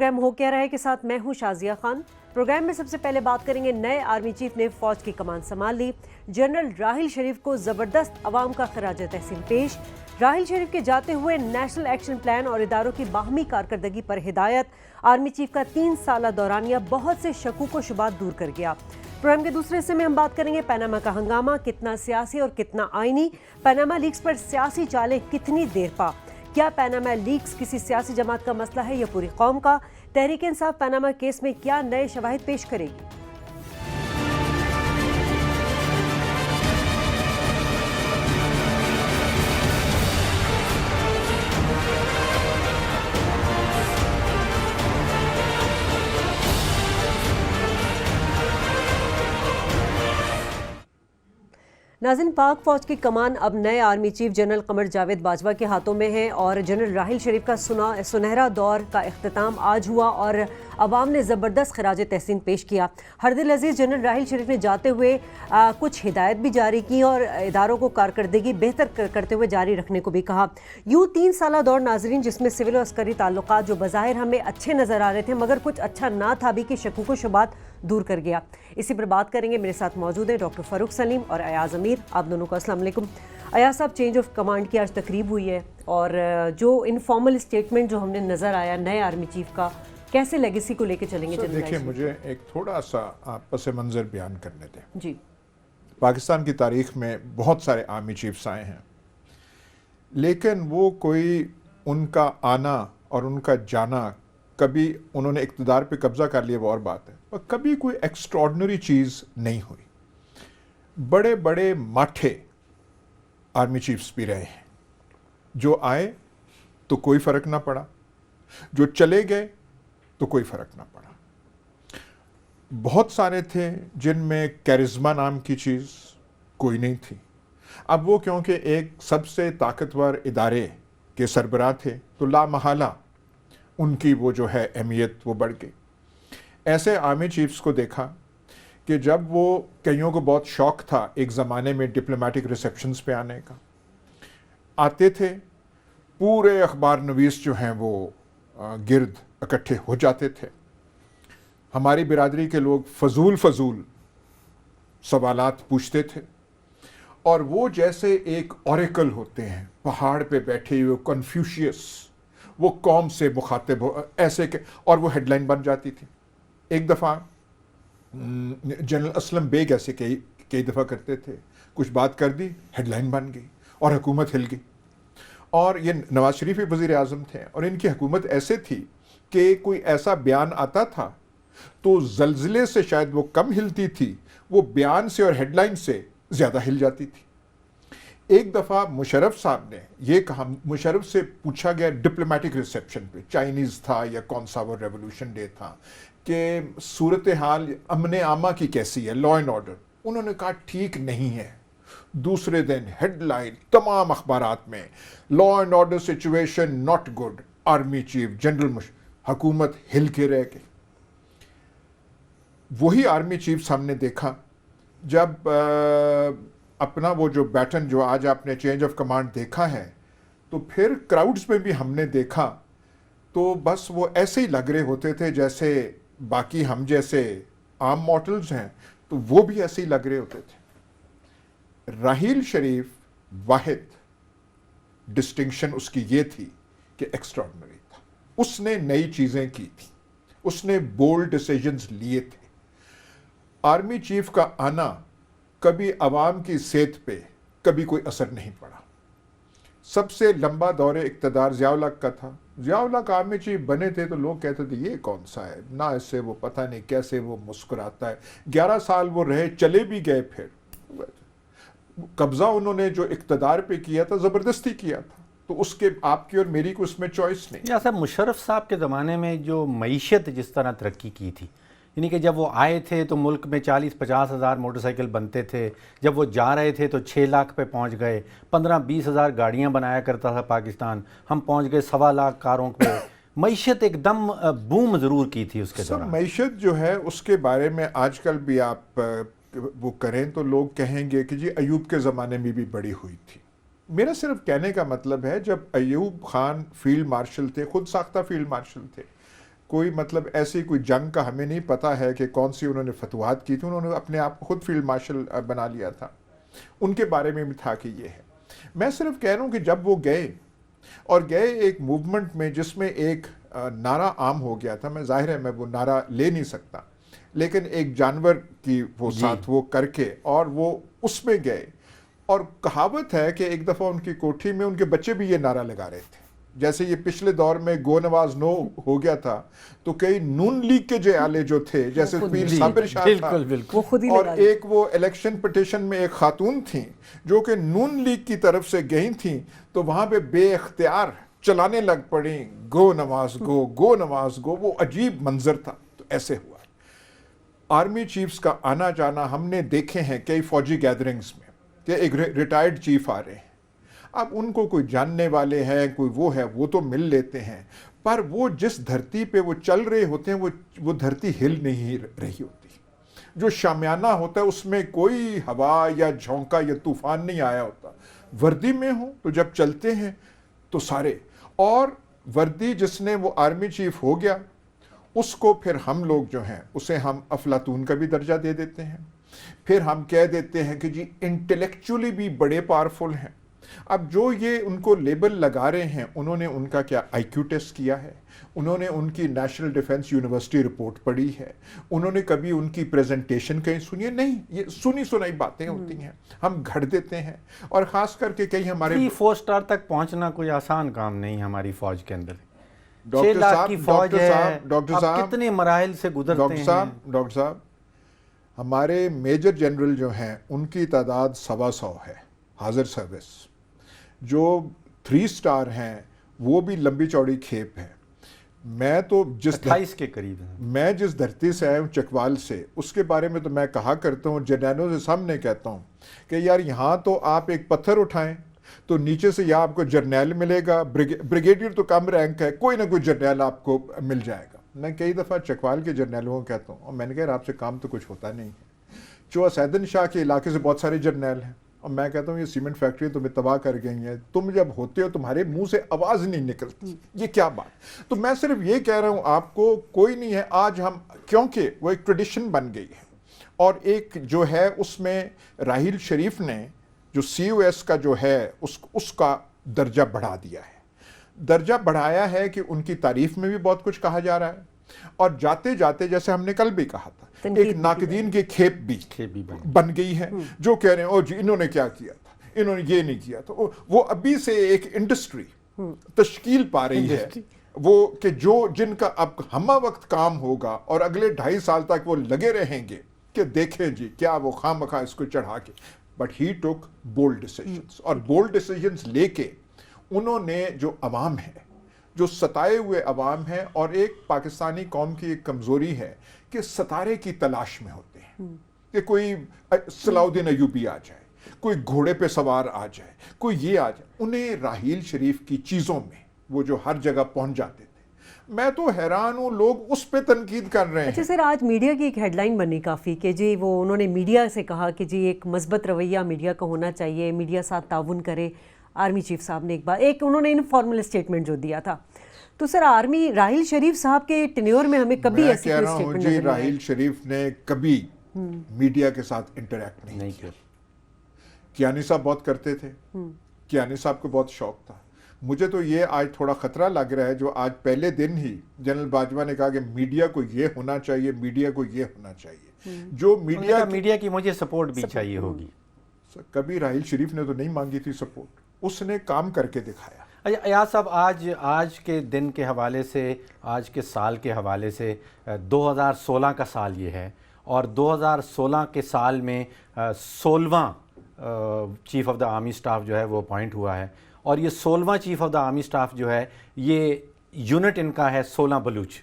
Programme ہو کیا رہے کے ساتھ میں ہوں شازیہ خان۔ پروگرام میں سب سے پہلے بات کریں گے نئے آرمی چیف نے فوج کی کمان سنبھال لی، جنرل راحیل شریف کو زبردست عوام کا خراج تحسین پیش۔ راحیل شریف کے جاتے ہوئے نیشنل ایکشن پلان اور اداروں کی باہمی کارکردگی پر ہدایت۔ آرمی چیف کا 3 سالہ دورانیہ بہت سے شکوک و شبہات دور کر گیا۔ پروگرام کے دوسرے حصے میں ہم بات کریں گے پاناما کا ہنگامہ کتنا سیاسی اور کتنا آئینی، پاناما لیکس پر سیاسی چالیں کتنی دیر پا، کیا پاناما لیکس کسی سیاسی جماعت کا مسئلہ ہے یا پوری قوم کا؟ تحریک انصاف پاناما کیس میں کیا نئے شواہد پیش کرے گی؟ ناظرین، پاک فوج کی کمان اب نئے army chief general Qamar Javed Bajwa کے ہاتھوں میں ہے اور جنرل راحیل شریف کا سنہرا دور کا اختتام آج ہوا اور عوام نے زبردست خراج تحسین پیش کیا۔ ہردل عزیز، جنرل راحیل شریف نے جاتے ہوئے کچھ ہدایت بھی جاری کی اور اداروں کو کارکردگی بہتر کرتے ہوئے جاری رکھنے کو بھی کہا۔ یوں 3 سالہ دور ناظرین جس میں سول و عسکری تعلقات جو بظاہر ہمیں اچھے نظر آ رہے تھے مگر کچھ اچھا نہ تھا بھی کہ شکوک و شبہات دور کر گیا۔ اسی پر بات کریں گے، میرے ساتھ موجود ہیں ڈاکٹر فاروق سلیم اور ایاز امیر۔ آپ دونوں کو السلام علیکم۔ ایاز صاحب، چینج آف کمانڈ کی آج تقریب ہوئی ہے اور جو انفارمل اسٹیٹمنٹ جو ہم نے نظر آیا نئے آرمی چیف کا، کیسے لیگیسی کو لے کے چلیں گے؟ دیکھیں، مجھے ایک تھوڑا سا پس منظر بیان کرنے دیں۔ جی، پاکستان کی تاریخ میں بہت سارے آرمی چیفز آئے ہیں، لیکن وہ کوئی ان کا آنا اور ان کا جانا، کبھی انہوں نے اقتدار پہ قبضہ کر لیا وہ اور بات ہے، اور کبھی کوئی ایکسٹراڈنری چیز نہیں ہوئی۔ بڑے بڑے ماٹھے آرمی چیفز بھی رہے ہیں، جو آئے تو کوئی فرق نہ پڑا، جو چلے گئے تو کوئی فرق نہ پڑا۔ بہت سارے تھے جن میں کیرزما نام کی چیز کوئی نہیں تھی۔ اب وہ کیونکہ ایک سب سے طاقتور ادارے کے سربراہ تھے تو لا محالہ ان کی وہ جو ہے اہمیت وہ بڑھ گئی۔ ایسے آرمی چیفز کو دیکھا کہ جب وہ کئیوں کو بہت شوق تھا ایک زمانے میں ڈپلومیٹک ریسیپشنز پہ آنے کا، آتے تھے، پورے اخبار نویس جو ہیں وہ گرد اکٹھے ہو جاتے تھے، ہماری برادری کے لوگ فضول سوالات پوچھتے تھے، اور وہ جیسے ایک اوریکل ہوتے ہیں پہاڑ پہ بیٹھے ہوئے کنفیوشیس، وہ قوم سے مخاطب ہو ایسے کہ، اور وہ ہیڈ لائن بن جاتی تھی۔ ایک دفعہ جنرل اسلم بیگ ایسے کئی دفعہ کرتے تھے، کچھ بات کر دی، ہیڈ لائن بن گئی اور حکومت ہل گئی۔ اور یہ نواز شریف ہی وزیر اعظم تھے اور ان کی حکومت ایسے تھی کہ کوئی ایسا بیان آتا تھا تو زلزلے سے شاید وہ کم ہلتی تھی، وہ بیان سے اور ہیڈ لائن سے زیادہ ہل جاتی تھی۔ ایک دفعہ مشرف صاحب نے یہ کہا، مشرف سے پوچھا گیا ڈپلومیٹک ریسیپشن پہ، چائنیز تھا یا کون سا وہ ریولوشن ڈے تھا، کہ صورتحال امن عامہ کی کیسی ہے، لا اینڈ آرڈر؟ انہوں نے کہا ٹھیک نہیں ہے۔ دوسرے دن ہیڈ لائن تمام اخبارات میں، law and order situation not good, army chief general حکومت ہل کے رہ گئی۔ وہی آرمی چیف ہم نے دیکھا جب اپنا وہ جو بیٹن جو آج آپ نے چینج آف کمانڈ دیکھا ہے، تو پھر کراؤڈز میں بھی ہم نے دیکھا تو بس وہ ایسے ہی لگ رہے ہوتے تھے جیسے باقی ہم جیسے عام مارٹلز ہیں، تو وہ بھی ایسے ہی لگ رہے ہوتے تھے۔ راحیل شریف واحد ڈسٹنکشن اس کی یہ تھی کہ ایکسٹراڈنری تھا، اس نے نئی چیزیں کی تھی، اس نے بولڈ ڈیسیجنز لیے تھے۔ آرمی چیف کا آنا کبھی عوام کی صحت پہ کبھی کوئی اثر نہیں پڑا۔ سب سے لمبا دور اقتدار ضیاء الحق کا تھا، ضیاء الحق آرمی چیف بنے تھے تو لوگ کہتے تھے یہ کون سا ہے، نہ اس سے وہ پتہ نہیں کیسے وہ مسکراتا ہے۔ 11 سال وہ رہے، چلے بھی گئے، پھر قبضہ انہوں نے جو اقتدار پہ کیا تھا زبردستی کیا تھا، تو اس کے آپ کی اور میری کو اس میں چوائس نہیں۔ یا صاحب، مشرف صاحب کے زمانے میں جو معیشت جس طرح ترقی کی تھی، یعنی کہ جب وہ آئے تھے تو ملک میں 40-50 ہزار موٹر سائیکل بنتے تھے، جب وہ جا رہے تھے تو 6 لاکھ پہ پہنچ گئے، 15-20 ہزار گاڑیاں بنایا کرتا تھا پاکستان، ہم پہنچ گئے 1.25 لاکھ کاروں پہ۔ معیشت ایک دم بوم ضرور کی تھی اس کے دوران۔ معیشت جو ہے اس کے بارے میں آج کل بھی آپ وہ کریں تو لوگ کہیں گے کہ جی ایوب کے زمانے میں بھی بڑی ہوئی تھی۔ میرا صرف کہنے کا مطلب ہے جب ایوب خان فیلڈ مارشل تھے، خود ساختہ فیلڈ مارشل تھے، کوئی مطلب ایسی کوئی جنگ کا ہمیں نہیں پتہ ہے کہ کون سی انہوں نے فتوحات کی تھی. انہوں نے اپنے آپ کو خود فیلڈ مارشل بنا لیا تھا. ان کے بارے میں بھی تھا کہ یہ ہے. میں صرف کہہ رہا ہوں کہ جب وہ گئے اور گئے ایک موومنٹ میں جس میں ایک نعرہ عام ہو گیا تھا. میں ظاہر ہے میں وہ نعرہ لے نہیں سکتا, لیکن ایک جانور کی وہ ساتھ وہ کر کے اور وہ اس میں گئے. اور کہاوت ہے کہ ایک دفعہ ان کی کوٹھی میں ان کے بچے بھی یہ نعرہ لگا رہے تھے. جیسے یہ پچھلے دور میں گو نواز نو ہو گیا تھا تو کئی نون لیگ کے جیالے جو تھے جیسے پیر صابر شاہ تھا, اور ایک وہ الیکشن پٹیشن میں ایک خاتون تھیں جو کہ نون لیگ کی طرف سے گئی تھیں, تو وہاں پہ بے اختیار چلانے لگ پڑیں گو نواز گو گو نواز گو. وہ عجیب منظر تھا. تو ایسے ہوا آرمی چیفز کا آنا جانا ہم نے دیکھے ہیں کئی فوجی گیدرنگز میں کہ ایک ریٹائرڈ چیف آ رہے ہیں. اب ان کو کوئی جاننے والے ہیں, کوئی وہ ہے, وہ تو مل لیتے ہیں, پر وہ جس دھرتی پہ وہ چل رہے ہوتے ہیں وہ دھرتی ہل نہیں رہی ہوتی. جو شامیانہ ہوتا ہے اس میں کوئی ہوا یا جھونکا یا طوفان نہیں آیا ہوتا. وردی میں ہوں تو جب چلتے ہیں تو سارے, اور وردی جس نے وہ آرمی چیف ہو گیا اس کو پھر ہم لوگ جو ہیں اسے ہم افلاطون کا بھی درجہ دے دیتے ہیں. پھر ہم کہہ دیتے ہیں کہ جی انٹلیکچولی بھی بڑے پاورفل ہیں. اب جو یہ ان کو لیبل لگا رہے ہیں, انہوں نے ان کا کیا آئی کیو ٹیسٹ کیا ہے؟ انہوں نے ان کی نیشنل ڈیفنس یونیورسٹی رپورٹ پڑھی ہے؟ انہوں نے کبھی ان کی پریزنٹیشن کہیں سنی ہے؟ نہیں. یہ سنی سنائی باتیں ہوتی ہیں, ہم گھڑ دیتے ہیں. اور خاص کر کے کئی ہمارے 4 اسٹار تک پہنچنا کوئی آسان کام نہیں ہماری فوج کے اندر. ڈاکٹر صاحب کتنے مراحل سے گزرتے ہیں. ڈاکٹر صاحب ہمارے میجر جنرل جو ہیں ان کی تعداد 125 ہے حاضر سروس. جو 3 اسٹار ہیں وہ بھی لمبی چوڑی کھیپ ہے. میں تو 28 کے قریب ہیں. میں جس دھرتی سے آیا ہوں چکوال سے, اس کے بارے میں تو میں کہا کرتا ہوں, جرنیلوں سے سامنے کہتا ہوں کہ یار یہاں تو آپ ایک پتھر اٹھائیں تو نیچے سے یا آپ کو جرنیل ملے گا, بریگیڈیئر تو کم رینک ہے, کوئی نہ کوئی جرنیل آپ کو مل جائے گا. میں کئی دفعہ چکوال کے جرنیلوں کو کہتا ہوں, اور میں نے کہا آپ سے کام تو کچھ ہوتا نہیں ہے. چوہا سیدن شاہ کے علاقے سے بہت سارے جرنیل ہیں, اور میں کہتا ہوں یہ سیمنٹ فیکٹری تمہیں تباہ کر گئی ہیں, تم جب ہوتے ہو تمہارے منہ سے آواز نہیں نکلتی, یہ کیا بات. تو میں صرف یہ کہہ رہا ہوں آپ کو, کوئی نہیں ہے آج ہم, کیونکہ وہ ایک ٹریڈیشن بن گئی ہے. اور ایک جو ہے اس میں راحیل شریف نے جو سی او ایس کا جو ہے اس کا درجہ بڑھا دیا ہے. درجہ بڑھایا ہے کہ ان کی تعریف میں بھی بہت کچھ کہا جا رہا ہے, اور جاتے جاتے جیسے ہم نے کل بھی کہا تھا ایک ناقدین کی کھیپ بھی بن گئی ہے, جو کہہ رہے ہیں او جی انہوں نے کیا کیا تھا, انہوں نے یہ نہیں کیا تھا. وہ ابھی سے ایک انڈسٹری تشکیل پا رہی ہے, وہ کہ جو جن کا اب ہمہ وقت کام ہوگا اور اگلے 2.5 سال تک وہ لگے رہیں گے کہ دیکھیں جی کیا وہ خواہ مخواہ اس کو چڑھا کے. بٹ ہی ٹک بولڈ ڈیسیجنز, اور بولڈ ڈیسیجنز لے کے انہوں نے جو عوام ہے, جو ستائے ہوئے عوام ہیں, اور ایک پاکستانی قوم کی ایک کمزوری ہے کہ ستارے کی تلاش میں ہوتے ہیں کہ کوئی صلاح الدین ایوبی آ جائے, کوئی گھوڑے پہ سوار آ جائے, کوئی یہ آ جائے. انہیں راحیل شریف کی چیزوں میں وہ جو ہر جگہ پہنچ جاتے تھے, میں تو حیران ہوں لوگ اس پہ تنقید کر رہے ہیں. اچھا سر, آج میڈیا کی ایک ہیڈ لائن بنی کافی کہ جی وہ انہوں نے میڈیا سے کہا کہ جی ایک مثبت رویہ میڈیا کا ہونا چاہیے, میڈیا ساتھ تعاون کرے. آرمی چیف صاحب نے ایک انہوں نے انفارمل اسٹیٹمنٹ جو دیا تھا, تو سر آرمی راحیل شریف صاحب کے ٹینیور میں ہمیں کبھی ایسی کوئی اسٹیٹمنٹ نہیں. راحیل شریف نے کبھی میڈیا کے ساتھ انٹریکٹ نہیں کیا. کیانی صاحب بہت کرتے تھے, کیانی صاحب کو بہت شوق تھا. مجھے تو یہ آج تھوڑا خطرہ لگ رہا ہے جو آج پہلے دن ہی جنرل باجوہ نے کہا کہ میڈیا کو یہ ہونا چاہیے, میڈیا کو یہ ہونا چاہیے. جو میڈیا کی مجھے سپورٹ بھی چاہیے ہوگی. کبھی راحیل شریف نے تو نہیں مانگی تھی سپورٹ, اس نے کام کر کے دکھایا. ایاز صاحب آج کے دن کے حوالے سے, آج کے سال کے حوالے سے 2016 کا سال یہ ہے, اور 2016 کے سال میں 16واں chief of the army staff جو ہے وہ اپوائنٹ ہوا ہے, اور یہ 16واں chief of the army staff جو ہے یہ یونٹ ان کا ہے 16 بلوچ.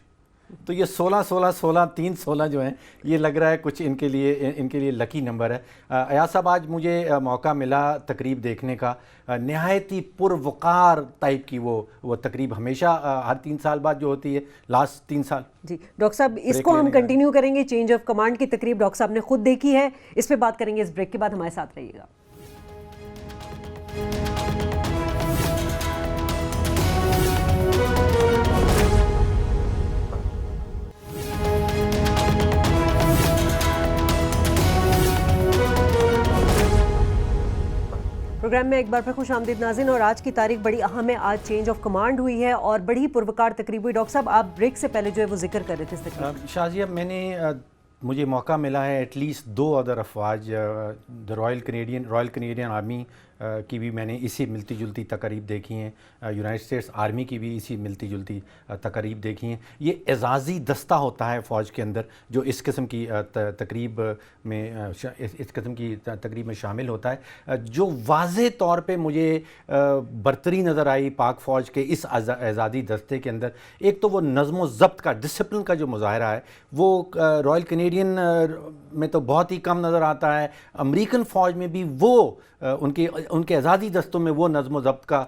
تو یہ 16 جو ہیں یہ لگ رہا ہے کچھ ان کے لیے لکی نمبر ہے. ایاز صاحب آج مجھے موقع ملا تقریب دیکھنے کا, نہایت ہی پروقار ٹائپ کی وہ تقریب ہمیشہ ہر 3 سال بعد جو ہوتی ہے, لاسٹ 3 سال. جی ڈاکٹر صاحب اس کو ہم کنٹینیو کریں گے, چینج آف کمانڈ کی تقریب ڈاکٹر صاحب نے خود دیکھی ہے, اس پہ بات کریں گے اس بریک کے بعد. ہمارے ساتھ رہیے گا. پروگرام میں ایک بار پھر خوش آمدید ناظرین، اور آج کی تاریخ بڑی اہم ہے. آج چینج آف کمانڈ ہوئی ہے اور بڑی پروکار تقریب ہوئی. ڈاکٹر صاحب، آپ بریک سے پہلے جو ہے وہ ذکر کر رہے تھے اس تقریب. شازیہ، مجھے موقع ملا ہے ایٹ لیسٹ 2 ادر افواج، رائل کینیڈین آرمی کی بھی میں نے اسی ملتی جلتی تقریب دیکھی ہیں، یونائٹڈ اسٹیٹس آرمی کی بھی اسی ملتی جلتی تقریب دیکھی ہیں. یہ اعزازی دستہ ہوتا ہے فوج کے اندر جو اس قسم کی تقریب میں شامل ہوتا ہے. جو واضح طور پہ مجھے برتری نظر آئی پاک فوج کے اس اعزازی دستے کے اندر، ایک تو وہ نظم و ضبط کا، ڈسپلن کا جو مظاہرہ ہے وہ رائل کینیڈین میں تو بہت ہی کم نظر آتا ہے. امریکن فوج میں بھی وہ ان کے اعزازی دستوں میں وہ نظم و ضبط کا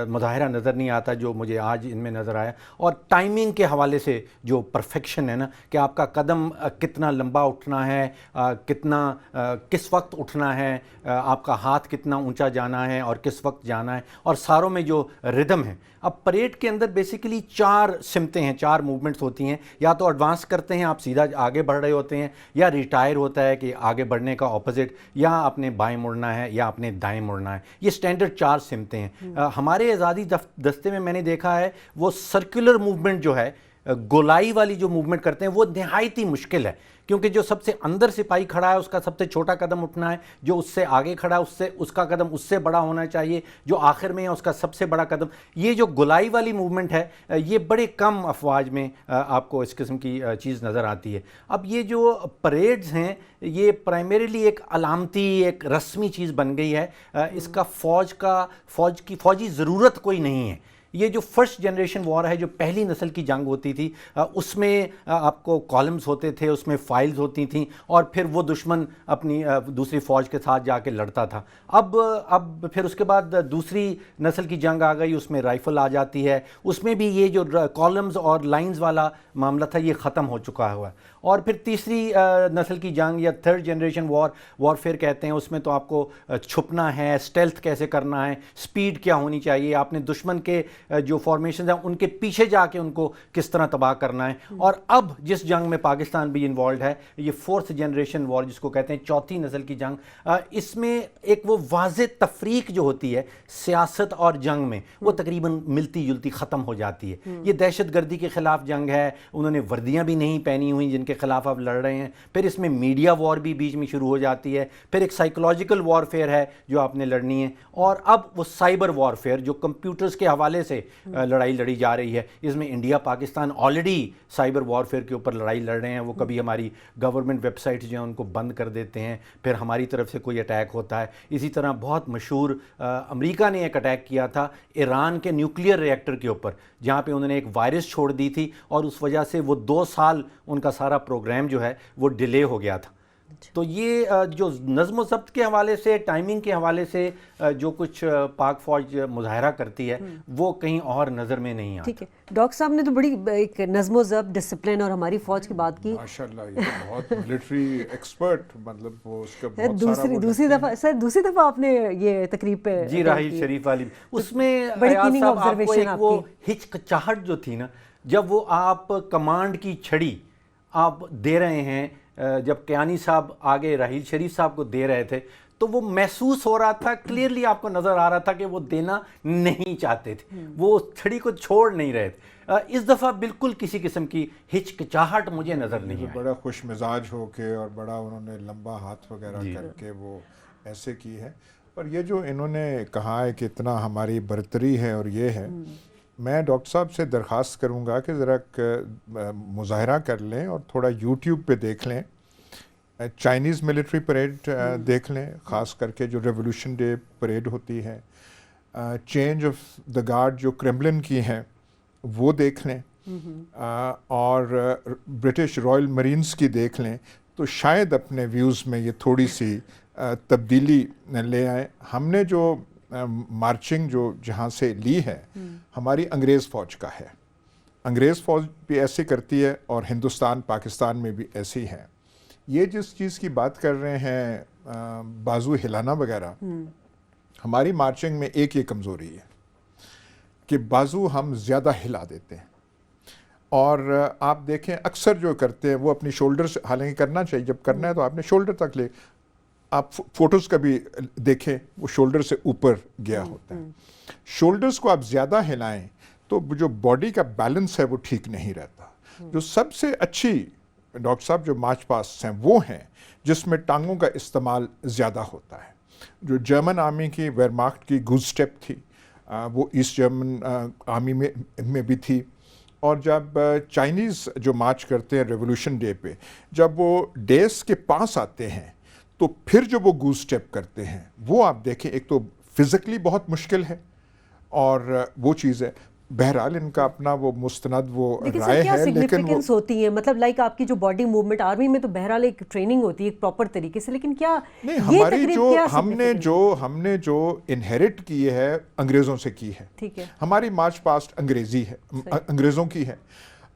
مظاہرہ نظر نہیں آتا جو مجھے آج ان میں نظر آیا. اور ٹائمنگ کے حوالے سے جو پرفیکشن ہے نا، کہ آپ کا قدم کتنا لمبا اٹھنا ہے، کس وقت اٹھنا ہے، آپ کا ہاتھ کتنا اونچا جانا ہے اور کس وقت جانا ہے، اور ساروں میں جو ردم ہے. اب پریڈ کے اندر بیسیکلی 4 سمتیں ہیں، 4 موومنٹس ہوتی ہیں. یا تو ایڈوانس کرتے ہیں، آپ سیدھا آگے بڑھ رہے ہوتے ہیں، یا ریٹائر ہوتا ہے کہ آگے بڑھنے کا اپوزٹ، یا اپنے بائیں مڑنا ہے یا اپنے دائیں مڑنا ہے. یہ سٹینڈرڈ 4 سمتیں ہیں. ہمارے اعزازی دستے میں نے دیکھا ہے وہ سرکولر موومنٹ جو ہے، گولائی والی جو موومنٹ کرتے ہیں، وہ نہایت ہی مشکل ہے، کیونکہ جو سب سے اندر سپاہی کھڑا ہے اس کا سب سے چھوٹا قدم اٹھنا ہے، جو اس سے آگے کھڑا ہے اس کا قدم اس سے بڑا ہونا چاہیے، جو آخر میں ہے اس کا سب سے بڑا قدم. یہ جو گولائی والی موومنٹ ہے، یہ بڑے کم افواج میں آپ کو اس قسم کی چیز نظر آتی ہے. اب یہ جو پریڈز ہیں یہ پرائمریلی ایک علامتی، ایک رسمی چیز بن گئی ہے. اس کا فوجی ضرورت کوئی نہیں ہے. یہ جو فرسٹ جنریشن وار ہے، جو پہلی نسل کی جنگ ہوتی تھی، اس میں آپ کو کالمز ہوتے تھے، اس میں فائلز ہوتی تھیں، اور پھر وہ دشمن اپنی دوسری فوج کے ساتھ جا کے لڑتا تھا. اب پھر اس کے بعد دوسری نسل کی جنگ آ گئی، اس میں رائفل آ جاتی ہے. اس میں بھی یہ جو کالمز اور لائنز والا معاملہ تھا یہ ختم ہو چکا ہوا ہے. اور پھر تیسری نسل کی جنگ یا تھرڈ جنریشن وارفیئر کہتے ہیں، اس میں تو آپ کو چھپنا ہے، اسٹیلتھ کیسے کرنا ہے، سپیڈ کیا ہونی چاہیے، آپ نے دشمن کے جو فارمیشنز ہیں ان کے پیچھے جا کے ان کو کس طرح تباہ کرنا ہے. اور اب جس جنگ میں پاکستان بھی انوالوڈ ہے، یہ 4th جنریشن وار جس کو کہتے ہیں، 4تھی نسل کی جنگ، اس میں ایک وہ واضح تفریق جو ہوتی ہے سیاست اور جنگ میں، وہ تقریباً ملتی جلتی ختم ہو جاتی ہے. یہ دہشت گردی کے خلاف جنگ ہے، انہوں نے وردیاں بھی نہیں پہنی ہوئی جن کے خلاف آپ لڑ رہے ہیں. پھر اس میں میڈیا وار بھی بیچ میں شروع ہو جاتی ہے. پھر ایک سائیکولوجیکل وارفیئر ہے جو آپ نے لڑنی ہے. اور اب وہ سائبر وارفیئر جو کمپیوٹرز کے حوالے سے لڑائی لڑی جا رہی ہے. اس میں India Pakistan already cyber warfare کے اوپر لڑائی لڑ رہے ہیں. وہ کبھی ہماری گورنمنٹ ویب سائٹس جو ہیں ان کو بند کر دیتے ہیں، پھر ہماری طرف سے کوئی اٹیک ہوتا ہے. اسی طرح بہت مشہور امریکہ نے ایک اٹیک کیا تھا ایران کے نیوکلیئر ری ایکٹر کے اوپر، جہاں پہ انہوں نے ایک وائرس چھوڑ دی تھی، اور اس وجہ سے وہ 2 سال ان کا سارا پروگرام جو ہے وہ ڈیلے ہو گیا تھا. تو یہ جو نظم و ضبط کے حوالے سے، ٹائمنگ کے حوالے سے جو کچھ پاک فوج مظاہرہ کرتی ہے وہ کہیں اور نظر میں نہیں آتا. ٹھیک ہے ڈاکٹر صاحب نے تو بڑی ایک نظم و ضبط، ڈسپلن اور ہماری فوج کی بات کی. ماشاءاللہ یہ تو بہت ملٹری ایکسپرٹ، مطلب وہ اس کا بہت سارا دوسری دفعہ آپ نے یہ تقریب پہ جی راحیل شریف والی، اس میں ایاز صاحب آپ کو ایک وہ ہچکچاہٹ جو تھی نا، جب وہ آپ کمانڈ کی چھڑی آپ دے رہے ہیں، جب کیانی صاحب آگے راحیل شریف صاحب کو دے رہے تھے، تو وہ محسوس ہو رہا تھا، کلیئرلی آپ کو نظر آ رہا تھا کہ وہ دینا نہیں چاہتے تھے، وہ چھڑی کو چھوڑ نہیں رہے تھے. اس دفعہ بالکل کسی قسم کی ہچکچاہٹ مجھے نظر نہیں آئی. بڑا خوش مزاج ہو کے اور بڑا انہوں نے لمبا ہاتھ وغیرہ کر کے وہ ایسے کی ہے. اور یہ جو انہوں نے کہا ہے کہ اتنا ہماری برتری ہے اور یہ ہے، میں ڈاکٹر صاحب سے درخواست کروں گا کہ ذرا مظاہرہ کر لیں اور تھوڑا یوٹیوب پہ دیکھ لیں، چائنیز ملٹری پریڈ دیکھ لیں، خاص کر کے جو ریولوشن ڈے پریڈ ہوتی ہے، چینج آف دا گارڈ جو کرملن کی ہیں وہ دیکھ لیں، اور برٹش رائل مرینز کی دیکھ لیں، تو شاید اپنے ویوز میں یہ تھوڑی سی تبدیلی لے آئیں. ہم نے جو مارچنگ جو جہاں سے لی ہے ہماری انگریز فوج کا ہے. انگریز فوج بھی ایسے کرتی ہے اور ہندوستان پاکستان میں بھی ایسی ہے. یہ جس چیز کی بات کر رہے ہیں بازو ہلانا وغیرہ، ہماری مارچنگ میں ایک یہ کمزوری ہے کہ بازو ہم زیادہ ہلا دیتے ہیں. اور آپ دیکھیں اکثر جو کرتے ہیں وہ اپنی شولڈر سے، حالانکہ کرنا چاہیے، جب کرنا ہے تو آپ نے شولڈر تک لے. آپ فوٹوز کا بھی دیکھیں وہ شولڈر سے اوپر گیا ہوتا ہے. شولڈرز کو آپ زیادہ ہلائیں تو جو باڈی کا بیلنس ہے وہ ٹھیک نہیں رہتا. جو سب سے اچھی ڈاکٹر صاحب جو مارچ پاسٹ ہیں وہ ہیں جس میں ٹانگوں کا استعمال زیادہ ہوتا ہے. جو جرمن آرمی کی ویئرماخت کی گوز اسٹیپ تھی وہ ایسٹ جرمن آرمی میں بھی تھی. اور جب چائنیز جو مارچ کرتے ہیں ریولوشن ڈے پہ جب وہ ڈیس کے پاس آتے ہیں تو پھر جو وہ گوز اسٹیپ کرتے ہیں وہ آپ دیکھیں ایک تو فزیکلی بہت مشکل ہے اور وہ چیز ہے. بہرحال ان کا اپنا وہ مستند وہ رائے ہے لیکن وہ ہوتی ہے مطلب لائک آپ کی جو باڈی موومنٹ آرمی میں تو بہرحال ایک ٹریننگ ہوتی ہے ایک پراپر طریقے سے, لیکن کیا نہیں ہماری جو ہم نے جو انہیریٹ کی ہے انگریزوں سے کی ہے. ٹھیک ہے, ہماری مارچ پاسٹ انگریزی ہے, انگریزوں کی ہے.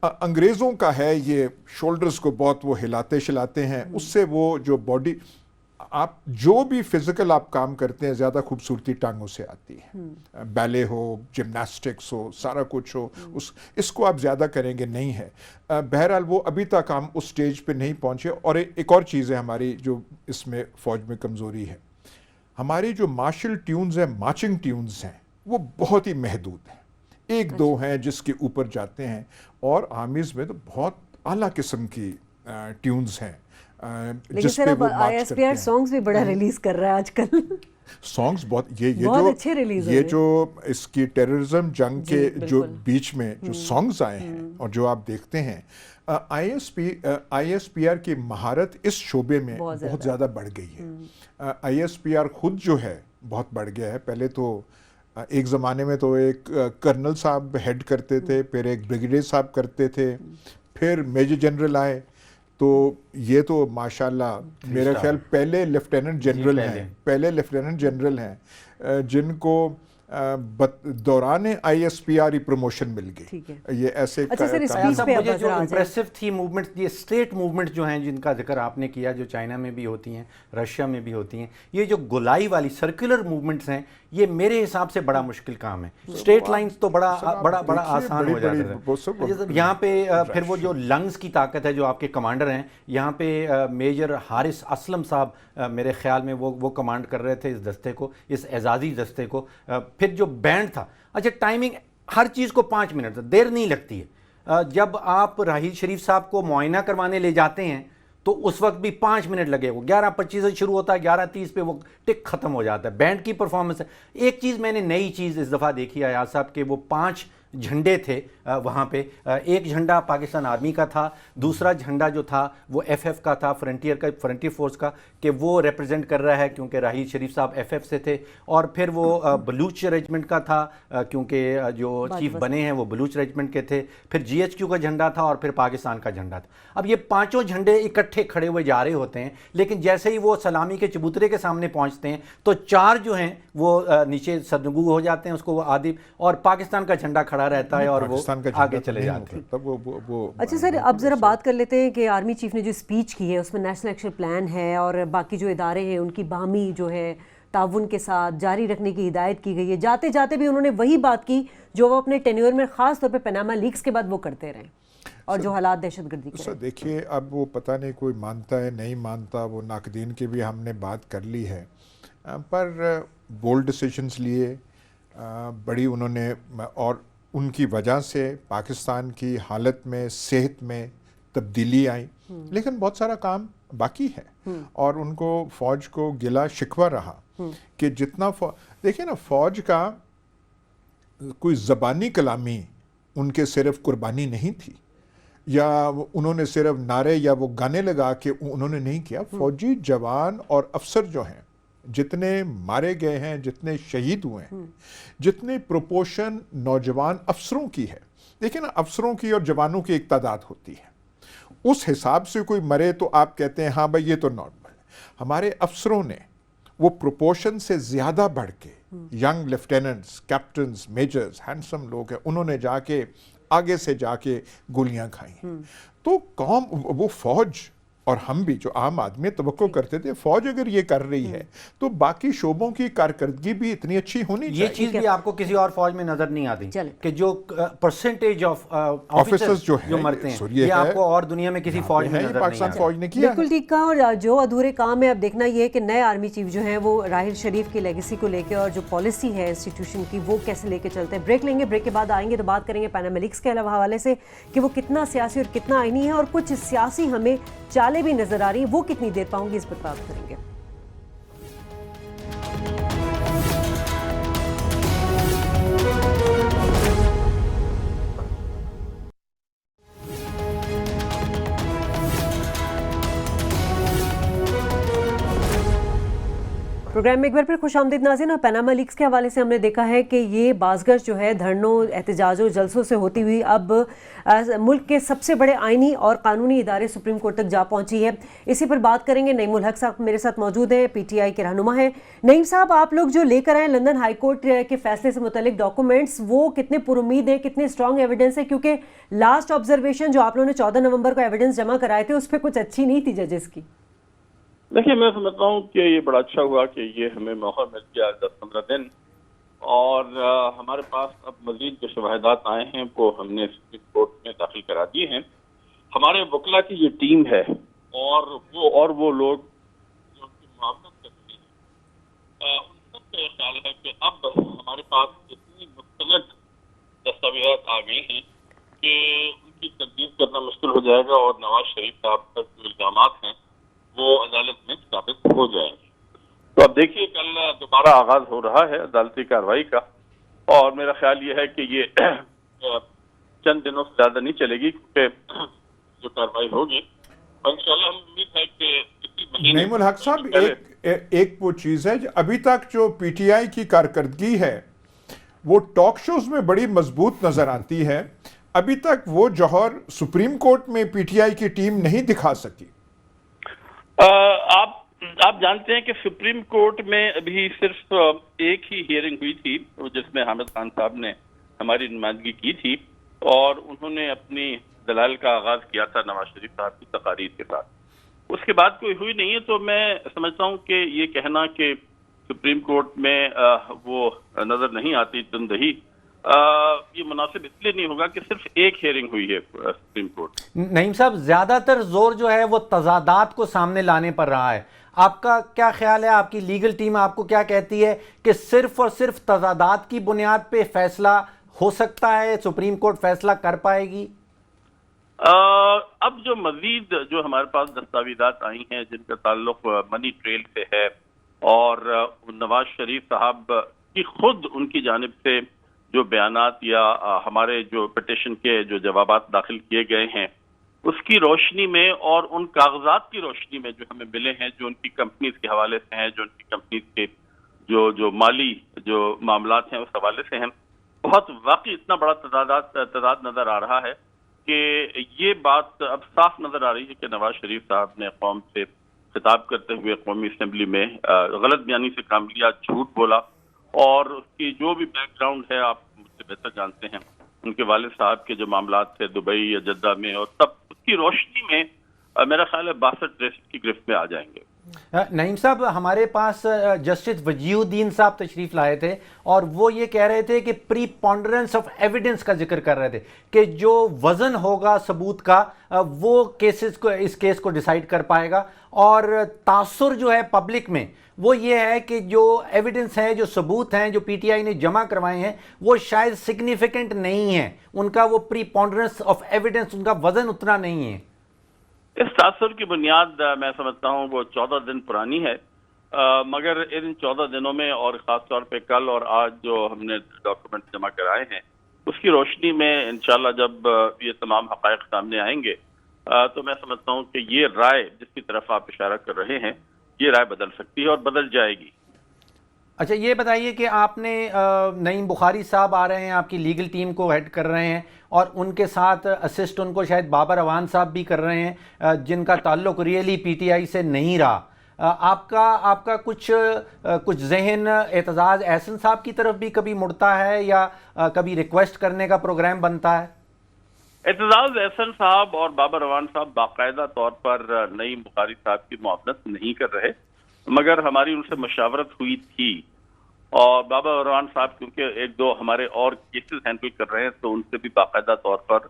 انگریزوں کا ہے یہ شولڈرز کو بہت وہ ہلاتے شلاتے ہیں, اس سے وہ جو باڈی آپ جو بھی فزیکل آپ کام کرتے ہیں زیادہ خوبصورتی ٹانگوں سے آتی ہے. بیلے ہو, جمناسٹکس ہو, سارا کچھ ہو, اس کو آپ زیادہ کریں گے نہیں ہے. بہرحال وہ ابھی تک ہم اس سٹیج پہ نہیں پہنچے. اور ایک اور چیز ہے ہماری جو اس میں فوج میں کمزوری ہے, ہماری جو مارشل ٹیونز ہیں, مارچنگ ٹیونز ہیں وہ بہت ہی محدود ہیں. ایک دو ہیں جس کے اوپر جاتے ہیں اور آرمیز میں تو بہت اعلیٰ قسم کی ٹیونز ہیں لیکن سر اب I S P R songs بھی بڑا ریلیز کر رہا ہے آج کل. سانگز بہت یہ اچھے ریلیز یہ جو اس کی ٹیررزم جنگ کے جو بیچ میں جو سانگز آئے ہیں اور جو آپ دیکھتے ہیں آئی ایس پی آر کی مہارت اس شعبے میں بہت زیادہ بڑھ گئی ہے. آئی ایس پی آر خود جو ہے بہت بڑھ گیا ہے. پہلے تو ایک زمانے میں تو ایک کرنل صاحب ہیڈ کرتے تھے, پھر ایک بریگیڈیئر صاحب کرتے تھے, پھر میجر جنرل آئے. تو یہ تو ماشاءاللہ میرا خیال پہلے لیفٹیننٹ جنرل ہیں جن کو دوران I S P R promotion مل گئی. یہ ایسے مجھے جو امپریسو تھی موومنٹ, یہ اسٹریٹ موومنٹ جو ہیں جن کا ذکر آپ نے کیا, جو چائنا میں بھی ہوتی ہیں, رشیا میں بھی ہوتی ہیں, یہ جو گولائی والی سرکولر موومنٹس ہیں یہ میرے حساب سے بڑا مشکل کام ہے. اسٹریٹ لائنز تو بڑا آسان ہو جاتا ہے. یہاں پہ پھر وہ جو لنگز کی طاقت ہے جو آپ کے کمانڈر ہیں, یہاں پہ میجر حارث اسلم صاحب میرے خیال میں وہ کمانڈ کر رہے تھے اس دستے کو, اس اعزازی دستے کو. پھر جو بینڈ تھا, اچھا ٹائمنگ ہر چیز کو 5 منٹ دیر نہیں لگتی ہے. جب آپ راحیل شریف صاحب کو معائنہ کروانے لے جاتے ہیں تو اس وقت بھی 5 منٹ لگے. وہ 11:25 سے شروع ہوتا ہے, 11:30 پہ وہ ٹک ختم ہو جاتا ہے. بینڈ کی پرفارمنس ہے. ایک چیز میں نے نئی چیز اس دفعہ دیکھی ایاز صاحب کہ وہ 5 جھنڈے تھے وہاں پہ. ایک جھنڈا پاکستان آرمی کا تھا, دوسرا جھنڈا جو تھا وہ ایف ایف کا تھا, فرنٹیئر فورس کا, کہ وہ ریپرزینٹ کر رہا ہے کیونکہ راحیل شریف صاحب ایف ایف سے تھے. اور پھر وہ بلوچ ریجمنٹ کا تھا کیونکہ جو چیف بنے ہیں وہ بلوچ ریجمنٹ کے تھے. پھر جی ایچ کیو کا جھنڈا تھا اور پھر پاکستان کا جھنڈا تھا. اب یہ 5 جھنڈے اکٹھے کھڑے ہوئے جا رہے ہوتے ہیں, لیکن جیسے ہی وہ سلامی کے چبوترے کے سامنے پہنچتے ہیں تو 4 جو ہیں وہ نیچے سرنگو ہو جاتے ہیں, اس کو وہ عادی, اور پاکستان کا جھنڈا کھڑا رہتا ہے اور وہ آگے چلے جاتے ہیں. اچھا سر, اب ذرا بات کر لیتے ہیں کہ آرمی چیف نے جو اسپیچ کی ہے اس میں نیشنل ایکشن پلان ہے اور باقی جو ادارے ہیں ان کی باہمی جو ہے تعاون کے ساتھ جاری رکھنے کی ہدایت کی گئی ہے. جاتے جاتے بھی انہوں نے وہی بات کی جو وہ اپنے ٹینیور میں خاص طور پہ پاناما لیکس کے بعد وہ کرتے رہے اور جو حالات دہشت گردی کے. دیکھیے اب وہ پتہ نہیں کوئی مانتا ہے نہیں مانتا, وہ ناقدین کی بھی ہم نے بات کر لی ہے, پر بولڈ ڈیسیشنز لیے بڑی انہوں نے, اور ان کی وجہ سے پاکستان کی حالت میں صحت میں تبدیلی آئی. لیکن بہت سارا کام باقی ہے اور ان کو فوج کو گلا شکوہ رہا کہ جتنا دیکھیں نا, فوج کا کوئی زبانی کلامی ان کے صرف قربانی نہیں تھی یا انہوں نے صرف نعرے یا وہ گانے لگا کے انہوں نے نہیں کیا. فوجی جوان اور افسر جو ہیں جتنے مارے گئے ہیں, جتنے شہید ہوئے ہیں, جتنے پروپورشن نوجوان افسروں کی ہے, دیکھیں نا افسروں کی اور جوانوں کی ایک تعداد ہوتی ہے, اس حساب سے کوئی مرے تو آپ کہتے ہیں ہاں بھائی یہ تو نارمل ہے. ہمارے افسروں نے وہ پروپورشن سے زیادہ بڑھ کے ینگ لیفٹیننٹس, کیپٹنز, میجرز, ہینڈسم لوگ ہیں, انہوں نے جا کے آگے سے جا کے گولیاں کھائی. تو قوم وہ فوج اور ہم بھی جو عام آدمی توقع کرتے تھے فوج اگر یہ کر رہی ہے تو باقی شعبوں کی کارکردگی بھی اتنی اچھی ہونی چاہیے. یہ چیز بھی آپ کو کسی اور فوج میں نظر نہیں آتی کہ جو پرسنٹیج آف آفیسرز جو مرتے ہیں یہ آپ کو اور دنیا میں کسی فوج میں نظر نہیں آتی. فوج نے کیا. بالکل ٹھیک کہا. اور جو ادھورے کام ہے اب دیکھنا یہ ہے کہ نئے آرمی چیف جو ہیں وہ راحیل شریف کی لیگیسی کو لے کے اور جو پالیسی ہے انسٹیٹیوشن کی وہ کیسے لے کے چلتے ہیں. بریک لیں گے, بریک کے بعد آئیں گے تو بات کریں گے پیناما لیکس کے حوالے سے کہ وہ کتنا سیاسی اور کتنا آئینی ہے, اور کچھ سیاسی ہمیں چالیں بھی نظر آ رہی ہیں, وہ کتنی دیر پاؤں گی اس پر بات کریں گے. پروگرام میں ایک بار پھر خوش آمدید ناظرین. اور پیناما لیکس کے حوالے سے ہم نے دیکھا ہے کہ یہ بازگشت جو ہے دھرنوں, احتجاجوں, جلسوں سے ہوتی ہوئی اب ملک کے سب سے بڑے آئینی اور قانونی ادارے سپریم کورٹ تک جا پہنچی ہے. اسی پر بات کریں گے. نعیم الحق صاحب میرے ساتھ موجود ہیں, پی ٹی آئی کے رہنما ہیں. نعیم صاحب, آپ لوگ جو لے کر آئے لندن ہائی کورٹ کے فیصلے سے متعلق ڈاکومنٹس, وہ کتنے پر امید ہیں, کتنے اسٹرانگ ایویڈنس ہے؟ کیونکہ لاسٹ آبزرویشن جو آپ لوگوں نے 14 نومبر کو ایویڈنس جمع کرائے تھے اس پہ کچھ اچھی نہیں تھی ججز کی. دیکھیے, میں سمجھتا ہوں کہ یہ بڑا اچھا ہوا کہ یہ ہمیں موقع مل گیا 10-15 دن, اور ہمارے پاس اب مزید جو شواہدات آئے ہیں وہ ہم نے سپریم کورٹ میں داخل کرا دیے ہیں. ہمارے وکلا کی جو ٹیم ہے اور وہ لوگ جو ان کی معاونت کرتے ہیں, ان سب کا یہ خیال ہے کہ اب ہمارے پاس اتنی مستند دستاویزات آ گئی ہیں کہ ان کی تردید کرنا مشکل ہو جائے گا, اور نواز شریف صاحب پر جو الزامات ہیں وہ عدالت میں ثابت ہو جائیں گے. تو اب دیکھیے, کل دوبارہ آغاز ہو رہا ہے عدالتی کارروائی کا, اور میرا خیال یہ ہے کہ یہ چند دنوں سے زیادہ نہیں چلے گی, کیونکہ جو کارروائی ہوگی انشاءاللہ ہم امید ہے کہ اسی مہینے. نعیم الحق صاحب, ایک وہ چیز ہے جو ابھی تک جو پی ٹی آئی کی کارکردگی ہے وہ ٹاک شوز میں بڑی مضبوط نظر آتی ہے. ابھی تک وہ جوہر سپریم کورٹ میں پی ٹی آئی کی ٹیم نہیں دکھا سکی. آپ جانتے ہیں کہ سپریم کورٹ میں ابھی صرف ایک ہی ہیئرنگ ہوئی تھی جس میں حامد خان صاحب نے ہماری نمائندگی کی تھی, اور انہوں نے اپنی دلائل کا آغاز کیا تھا نواز شریف صاحب کی تقاریر کے ساتھ. اس کے بعد کوئی ہوئی نہیں ہے. تو میں سمجھتا ہوں کہ یہ کہنا کہ سپریم کورٹ میں وہ نظر نہیں آتی تندہی, یہ مناسب اس لیے نہیں ہوگا کہ صرف ایک ہیئرنگ ہوئی ہے سپریم کورٹ. نعیم صاحب, زیادہ تر زور جو ہے وہ تضادات کو سامنے لانے پر رہا ہے. آپ کا کیا خیال ہے, آپ کی لیگل ٹیم آپ کو کیا کہتی ہے کہ صرف اور صرف تضادات کی بنیاد پہ فیصلہ ہو سکتا ہے, سپریم کورٹ فیصلہ کر پائے گی؟ اب جو مزید جو ہمارے پاس دستاویزات آئی ہیں جن کا تعلق منی ٹریل سے ہے, اور نواز شریف صاحب کی خود ان کی جانب سے جو بیانات یا ہمارے جو پٹیشن کے جو جوابات داخل کیے گئے ہیں, اس کی روشنی میں اور ان کاغذات کی روشنی میں جو ہمیں ملے ہیں, جو ان کی کمپنیز کے حوالے سے ہیں, جو ان کی کمپنیز کے جو مالی جو معاملات ہیں اس حوالے سے ہیں, بہت واقعی اتنا بڑا تضاد نظر آ رہا ہے کہ یہ بات اب صاف نظر آ رہی ہے کہ نواز شریف صاحب نے قوم سے خطاب کرتے ہوئے قومی اسمبلی میں غلط بیانی سے کام لیا, جھوٹ بولا, اور اس کی جو بھی بیک گراؤنڈ ہے آپ مجھ سے بہتر جانتے ہیں, ان کے والد صاحب کے جو معاملات تھے دبئی یا جدہ میں, اور تب اس کی روشنی میں میرا خیال ہے 62 کی گرفت میں آ جائیں گے. نعیم صاحب, ہمارے پاس جسٹس وجیہ الدین صاحب تشریف لائے تھے, اور وہ یہ کہہ رہے تھے کہ پری پونڈرنس آف ایویڈنس کا ذکر کر رہے تھے کہ جو وزن ہوگا ثبوت کا وہ اس کیس کو ڈیسائیڈ کر پائے گا, اور تاثر جو ہے پبلک میں وہ یہ ہے کہ جو ایویڈنس ہیں, جو ثبوت ہیں جو پی ٹی آئی نے جمع کروائے ہیں وہ شاید سگنیفیکنٹ نہیں ہیں, ان کا وہ پری پونڈرنس آف ایویڈنس, ان کا وزن اتنا نہیں ہے. اس تاثر کی بنیاد میں سمجھتا ہوں وہ 14 دن پرانی ہے, مگر ان 14 دنوں میں اور خاص طور پہ کل اور آج جو ہم نے ڈاکومنٹ جمع کرائے ہیں اس کی روشنی میں انشاءاللہ جب یہ تمام حقائق سامنے آئیں گے تو میں سمجھتا ہوں کہ یہ رائے جس کی طرف آپ اشارہ کر رہے ہیں یہ رائے بدل سکتی ہے اور بدل جائے گی. اچھا, یہ بتائیے کہ آپ نے نعیم بخاری صاحب آ رہے ہیں, آپ کی لیگل ٹیم کو ہیڈ کر رہے ہیں, اور ان کے ساتھ اسسٹ ان کو شاید بابر اوان صاحب بھی کر رہے ہیں جن کا تعلق ریئلی پی ٹی آئی سے نہیں رہا. آپ کا کچھ ذہن اعتزاز احسن صاحب کی طرف بھی کبھی مڑتا ہے یا کبھی ریکویسٹ کرنے کا پروگرام بنتا ہے؟ اعتزاز احسن صاحب اور بابر روان صاحب باقاعدہ طور پر نعیم بخاری صاحب کی معاونت نہیں کر رہے، مگر ہماری ان سے مشاورت ہوئی تھی، اور بابر روان صاحب کیونکہ ایک دو ہمارے اور کیسز ہینڈل کر رہے ہیں تو ان سے بھی باقاعدہ طور پر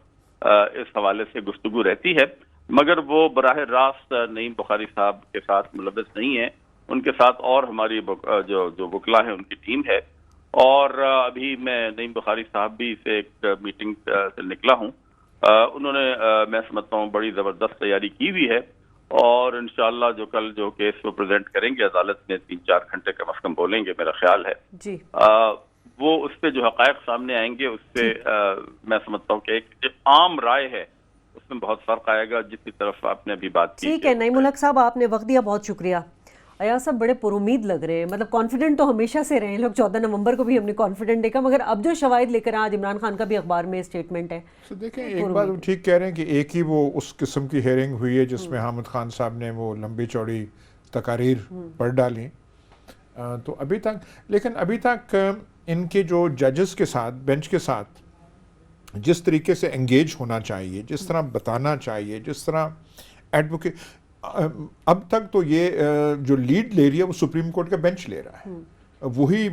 اس حوالے سے گفتگو رہتی ہے، مگر وہ براہ راست نعیم بخاری صاحب کے ساتھ ملوث نہیں ہیں، ان کے ساتھ اور ہماری جو وکلا ہیں ان کی ٹیم ہے، اور ابھی میں نعیم بخاری صاحب بھی سے ایک میٹنگ سے نکلا ہوں، انہوں نے میں سمجھتا ہوں بڑی زبردست تیاری کی ہوئی ہے، اور انشاءاللہ جو کل جو کیس وہ پریزنٹ کریں گے عدالت میں 3-4 گھنٹے کم از کم بولیں گے میرا خیال ہے جی وہ اس پہ جو حقائق سامنے آئیں گے اس سے میں سمجھتا ہوں کہ ایک جو عام رائے ہے اس میں بہت فرق آئے گا، جس کی طرف آپ نے ابھی بات کی۔ ٹھیک ہے نعیم الحق صاحب، آپ نے وقت دیا، بہت شکریہ۔ ایاز صاحب بڑے پر امید لگ رہے ہیں، مطلب کانفیڈنٹ تو ہمیشہ سے رہے ہیں لوگ، 14 نومبر کو بھی ہم نے کانفیڈنٹ دیکھا، مگر اب جو شواہد لے کر آج عمران خان کا بھی اخبار میں اسٹیٹمنٹ ہے۔ دیکھیں ایک بات وہ ٹھیک کہہ رہے ہیں کہ ایک ہی وہ اس قسم کی ہیئرنگ ہوئی ہے جس میں حامد خان صاحب نے وہ لمبی چوڑی تقاریر پڑھ ڈالی، تو ابھی تک ان کے جو ججز کے ساتھ بینچ کے ساتھ جس طریقے سے انگیج ہونا چاہیے، جس طرح بتانا چاہیے، جس طرح ایڈوکیٹ، اب تک تو یہ جو لیڈ لے رہی ہے وہ سپریم کورٹ کا بینچ لے رہا ہے، وہی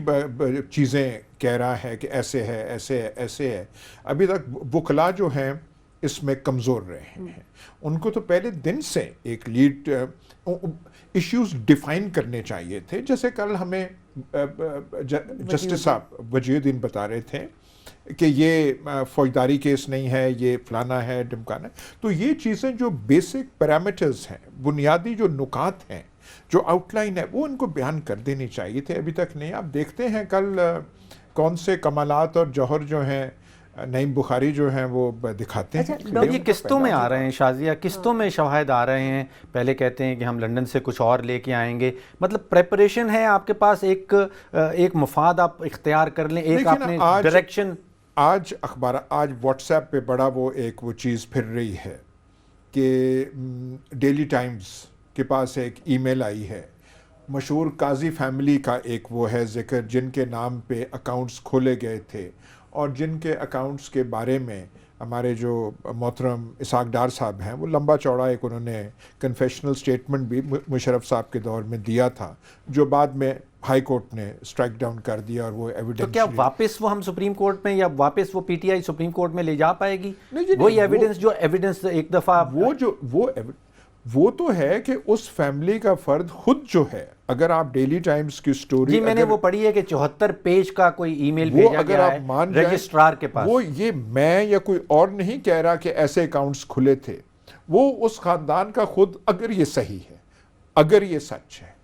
چیزیں کہہ رہا ہے کہ ایسے ہے ایسے ہے ایسے ہے۔ ابھی تک وکلا جو ہیں اس میں کمزور رہے ہیں، ان کو تو پہلے دن سے ایک لیڈ ایشوز ڈیفائن کرنے چاہیے تھے، جیسے کل ہمیں جسٹس صاحب وجیہ الدین بتا رہے تھے کہ یہ فوجداری کیس نہیں ہے، یہ فلانا ہے ڈمکانا ہے، تو یہ چیزیں جو بیسک پیرامیٹرز ہیں، بنیادی جو نکات ہیں، جو آؤٹ لائن ہے، وہ ان کو بیان کر دینی چاہیے تھے، ابھی تک نہیں۔ آپ دیکھتے ہیں کل کون سے کمالات اور جوہر جو ہیں نعیم بخاری جو ہیں وہ دکھاتے ہیں۔ یہ قسطوں میں آ رہے ہیں شازیہ، قسطوں میں شواہد آ رہے ہیں، پہلے کہتے ہیں کہ ہم لندن سے کچھ اور لے کے آئیں گے، مطلب پریپریشن ہے آپ کے پاس، ایک مفاد آپ اختیار کر لیں، ایک آپ نے ڈائریکشن۔ آج واٹس ایپ پہ بڑا وہ چیز پھر رہی ہے کہ ڈیلی ٹائمز کے پاس ایک ای میل آئی ہے، مشہور قاضی فیملی کا ایک وہ ہے ذکر، جن کے نام پہ اکاؤنٹس کھولے گئے تھے، اور جن کے اکاؤنٹس کے بارے میں ہمارے جو محترم اسحاق ڈار صاحب ہیں وہ لمبا چوڑا ایک انہوں نے کنفیشنل سٹیٹمنٹ بھی مشرف صاحب کے دور میں دیا تھا، جو بعد میں ہائی کورٹ نے اسٹرائک ڈاؤن کر دیا، اور وہ ایویڈنس۔ تو کیا واپس وہ ہم سپریم کورٹ میں یا واپس وہ P T I supreme court میں لے جا پائے گی وہی ایویڈنس جو ایویڈنس ایک دفعہ وہ تو ہے کہ اس فیملی کا فرد خود جو ہے، اگر آپ ڈیلی ٹائمز کی سٹوری، جی میں نے وہ پڑھی ہے کہ 74 پیج کا کوئی ای میل بھیجا گیا ہے رجسٹرار کے پاس، وہ یہ میں یا کوئی اور نہیں کہہ رہا کہ ایسے اکاؤنٹس کھلے تھے، وہ اس خاندان کا خود، اگر یہ صحیح ہے، اگر یہ سچ ہے،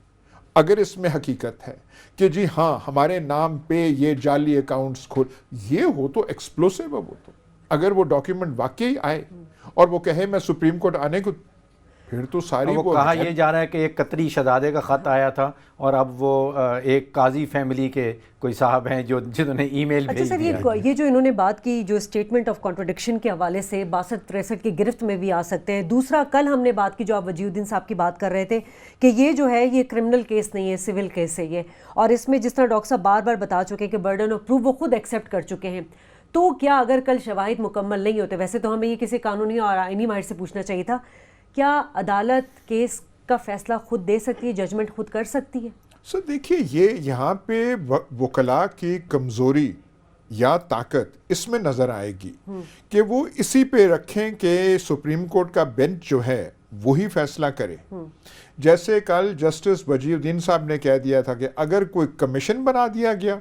اگر اس میں حقیقت ہے کہ جی ہاں ہمارے نام پہ یہ جعلی اکاؤنٹس یہ ہو تو ایکسپلوسیو ہے، وہ تو اگر وہ ڈاکیومنٹ واقعی آئے اور وہ کہے میں سپریم کورٹ آنے کو، پھر تو ساری وہ کہا یہ جا رہا ہے کہ ایک قطری شہزادے کا خط آیا تھا، اور اب وہ ایک قاضی فیملی کے کوئی صاحب ہیں جنہوں نے ای میل بھیج دیا۔ اچھا سر، یہ جو انہوں نے بات کی جو اسٹیٹمنٹ آف کانٹرڈکشن کے حوالے سے 62-63 کی گرفت میں بھی آ سکتے ہیں۔ دوسرا، کل ہم نے بات کی جو آپ وجیہ الدین صاحب کی بات کر رہے تھے کہ یہ جو ہے یہ کرمنل کیس نہیں ہے، سول کیس ہے یہ، اور اس میں جس طرح ڈاکٹر صاحب بار بار بتا چکے کہ برڈن آف پروف وہ خود ایکسیپٹ کر چکے ہیں، تو کیا اگر کل شواہد مکمل نہیں ہوتے، ویسے تو ہمیں یہ کسی قانونی اور آئینی ماہر سے پوچھنا چاہیے تھا، کیا عدالت کیس کا فیصلہ خود دے سکتی ہے، ججمنٹ خود کر سکتی ہے؟ سر دیکھیے، یہ یہاں پہ وکلاء کی کمزوری یا طاقت اس میں نظر آئے گی کہ وہ اسی پہ رکھیں کہ سپریم کورٹ کا بینچ جو ہے وہی فیصلہ کرے۔ جیسے کل جسٹس وجیہ الدین صاحب نے کہہ دیا تھا کہ اگر کوئی کمیشن بنا دیا گیا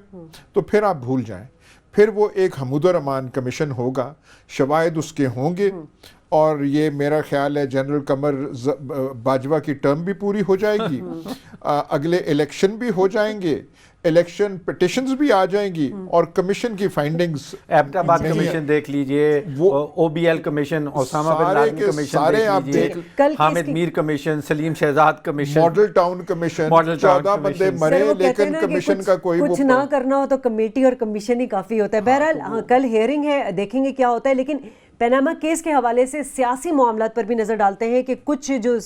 تو پھر آپ بھول جائیں، پھر وہ ایک حمود الرحمان کمیشن ہوگا، شواہد اس کے ہوں گے، اور یہ میرا خیال ہے جنرل قمر باجوہ کی ٹرم بھی پوری ہو جائے گی، اگلے الیکشن بھی ہو جائیں گے، الیکشن پٹیشنز بھی آ جائیں گی، اور کمیشن کی فائنڈنگز، ایبٹ آباد کمیشن دیکھ لیجئے، O B L commission, Osama bin Laden commission دیکھ لیجئے، Hamid Mir commission, Saleem Shahzad commission, Model Town commission, 14 بندے مرے لیکن کمیشن کا کوئی کچھ نہ کرنا ہو تو کمیٹی اور کمیشن ہی کافی ہوتا ہے۔ بہرحال کل ہیئرنگ ہے، دیکھیں گے کیا ہوتا ہے، لیکن پیناما کیس کے حوالے سے سیاسی معاملات پر بھی نظر ڈالتے ہیں کہ کچھ جو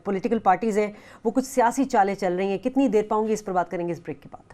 پولیٹیکل پارٹیز ہیں وہ کچھ سیاسی چالیں چل رہی ہیں، کتنی دیر پاؤں گی اس پر بات کریں گے اس بریک کے بعد۔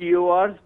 TORs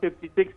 56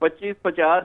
25-50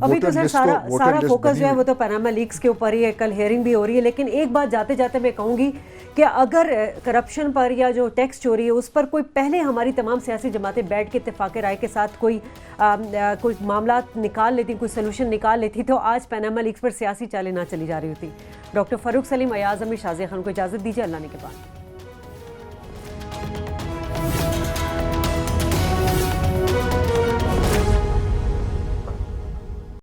ابھی تو سر سارا فوکس جو ہے وہ تو پاناما لیکس کے اوپر ہی ہے، کل ہیئرنگ بھی ہو رہی ہے، لیکن ایک بات جاتے جاتے میں کہوں گی کہ اگر کرپشن پر یا جو ٹیکس چوری ہے اس پر کوئی پہلے ہماری تمام سیاسی جماعتیں بیٹھ کے اتفاق رائے کے ساتھ کوئی معاملات نکال لیتی، کوئی سلوشن نکال لیتی، تو آج پاناما لیکس پر سیاسی چالیں نہ چلی جا رہی ہوتی۔ ڈاکٹر فاروق سلیم، ایاز امیر، شازیہ خان کو اجازت دیجیے، اللہ نے کے بعد۔